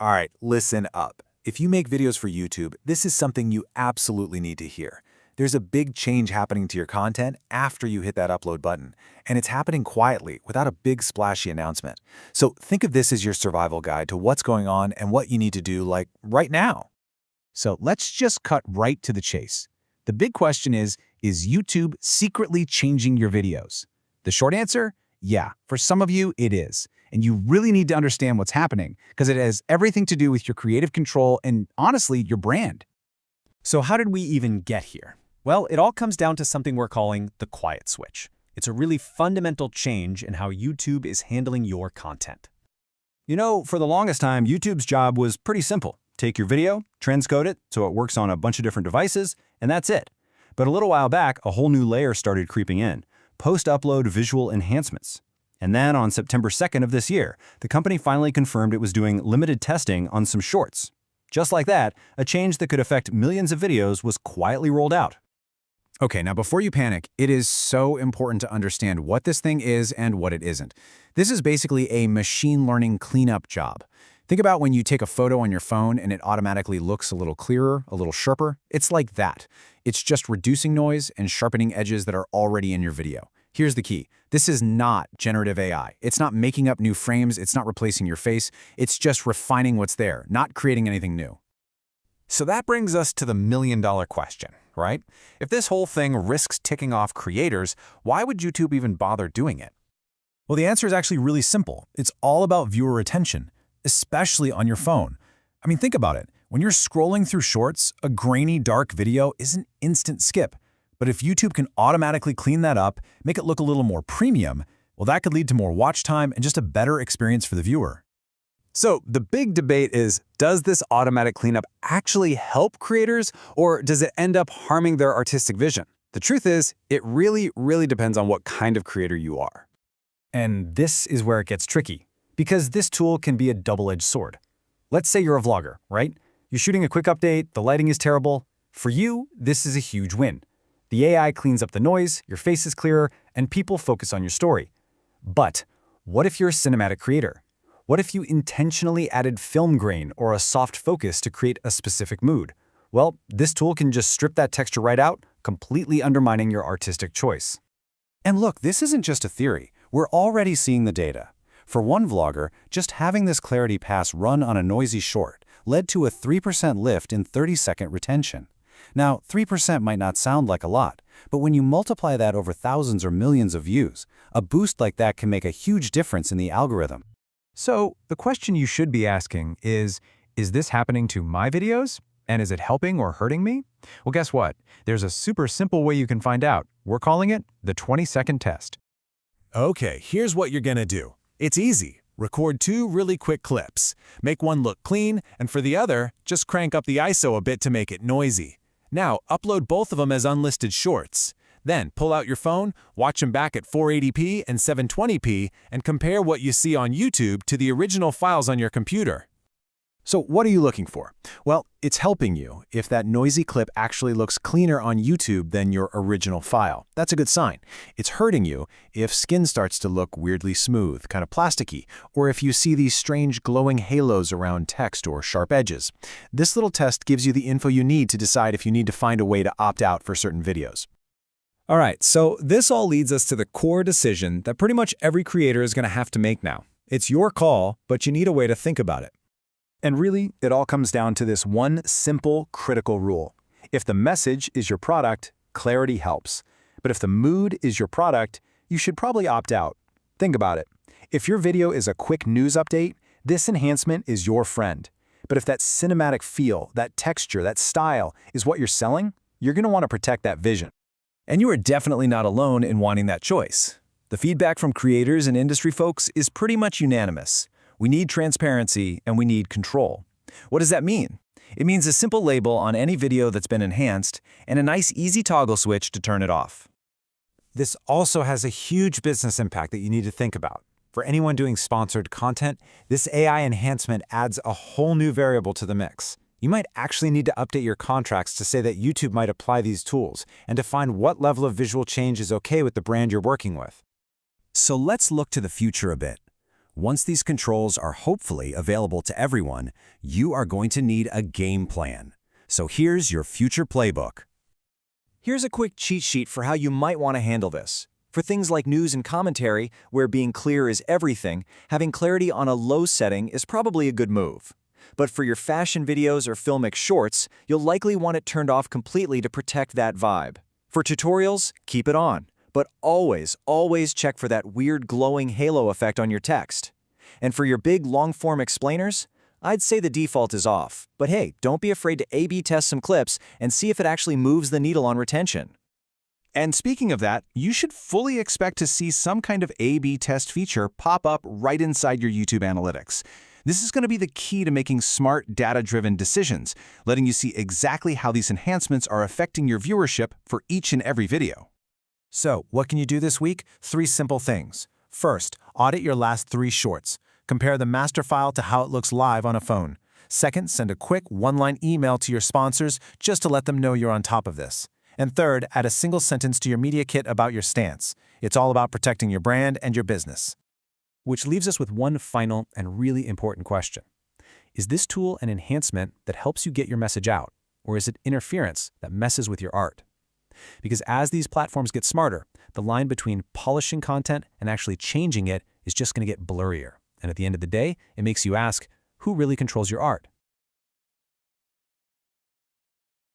All right, listen up. If you make videos for YouTube, this is something you absolutely need to hear. There's a big change happening to your content after you hit that upload button, and it's happening quietly without a big splashy announcement. So think of this as your survival guide to what's going on and what you need to do, like, right now. So let's just cut right to the chase. The big question is YouTube secretly changing your videos? The short answer? Yeah, for some of you, it is. And you really need to understand what's happening because it has everything to do with your creative control and, honestly, your brand. So how did we even get here? Well, it all comes down to something we're calling the quiet switch. It's a really fundamental change in how YouTube is handling your content. You know, for the longest time, YouTube's job was pretty simple. Take your video, transcode it so it works on a bunch of different devices, and that's it. But a little while back, a whole new layer started creeping in: post-upload visual enhancements. And then on September 2nd of this year, the company finally confirmed it was doing limited testing on some shorts. Just like that, a change that could affect millions of videos was quietly rolled out. Okay, now before you panic, it is so important to understand what this thing is and what it isn't. This is basically a machine learning cleanup job. Think about when you take a photo on your phone and it automatically looks a little clearer, a little sharper. It's like that. It's just reducing noise and sharpening edges that are already in your video. Here's the key. This is not generative AI. It's not making up new frames. It's not replacing your face. It's just refining what's there, not creating anything new. So that brings us to the million-dollar question, right? If this whole thing risks ticking off creators, why would YouTube even bother doing it? Well, the answer is actually really simple. It's all about viewer retention, especially on your phone. I mean, think about it. When you're scrolling through Shorts, a grainy, dark video is an instant skip. But if YouTube can automatically clean that up, make it look a little more premium, well, that could lead to more watch time and just a better experience for the viewer. So the big debate is, does this automatic cleanup actually help creators, or does it end up harming their artistic vision? The truth is, it really depends on what kind of creator you are. And this is where it gets tricky, because this tool can be a double-edged sword. Let's say you're a vlogger, right? You're shooting a quick update, the lighting is terrible. For you, this is a huge win. The AI cleans up the noise, your face is clearer, and people focus on your story. But what if you're a cinematic creator? What if you intentionally added film grain or a soft focus to create a specific mood? Well, this tool can just strip that texture right out, completely undermining your artistic choice. And look, this isn't just a theory. We're already seeing the data. For one vlogger, just having this clarity pass run on a noisy short led to a 3% lift in 30-second retention. Now, 3% might not sound like a lot, but when you multiply that over thousands or millions of views, a boost like that can make a huge difference in the algorithm. So, the question you should be asking is this happening to my videos? And is it helping or hurting me? Well, guess what? There's a super simple way you can find out. We're calling it the 20-second test. Okay, here's what you're gonna do. It's easy. Record 2 really quick clips. Make one look clean, and for the other, just crank up the ISO a bit to make it noisy. Now, upload both of them as unlisted shorts. Then, pull out your phone, watch them back at 480p and 720p, and compare what you see on YouTube to the original files on your computer. So what are you looking for? Well, it's helping you if that noisy clip actually looks cleaner on YouTube than your original file. That's a good sign. It's hurting you if skin starts to look weirdly smooth, kind of plasticky, or if you see these strange glowing halos around text or sharp edges. This little test gives you the info you need to decide if you need to find a way to opt out for certain videos. All right, so this all leads us to the core decision that pretty much every creator is going to have to make now. It's your call, but you need a way to think about it. And really, it all comes down to this one simple, critical rule. If the message is your product, clarity helps. But if the mood is your product, you should probably opt out. Think about it. If your video is a quick news update, this enhancement is your friend. But if that cinematic feel, that texture, that style is what you're selling, you're going to want to protect that vision. And you are definitely not alone in wanting that choice. The feedback from creators and industry folks is pretty much unanimous. We need transparency and we need control. What does that mean? It means a simple label on any video that's been enhanced and a nice easy toggle switch to turn it off. This also has a huge business impact that you need to think about. For anyone doing sponsored content, this AI enhancement adds a whole new variable to the mix. You might actually need to update your contracts to say that YouTube might apply these tools and define what level of visual change is okay with the brand you're working with. So let's look to the future a bit. Once these controls are hopefully available to everyone, you are going to need a game plan. So here's your future playbook. Here's a quick cheat sheet for how you might want to handle this. For things like news and commentary, where being clear is everything, having clarity on a low setting is probably a good move. But for your fashion videos or filmic shorts, you'll likely want it turned off completely to protect that vibe. For tutorials, keep it on, but always check for that weird glowing halo effect on your text. And for your big long-form explainers, I'd say the default is off. But hey, don't be afraid to A/B test some clips and see if it actually moves the needle on retention. And speaking of that, you should fully expect to see some kind of A/B test feature pop up right inside your YouTube analytics. This is going to be the key to making smart, data-driven decisions, letting you see exactly how these enhancements are affecting your viewership for each and every video. So, what can you do this week? 3 simple things. First, audit your last 3 shorts. Compare the master file to how it looks live on a phone. Second, send a quick one-line email to your sponsors just to let them know you're on top of this. And third, add a single sentence to your media kit about your stance. It's all about protecting your brand and your business. Which leaves us with one final and really important question. Is this tool an enhancement that helps you get your message out, or is it interference that messes with your art? Because as these platforms get smarter, the line between polishing content and actually changing it is just going to get blurrier. And at the end of the day, it makes you ask, who really controls your art?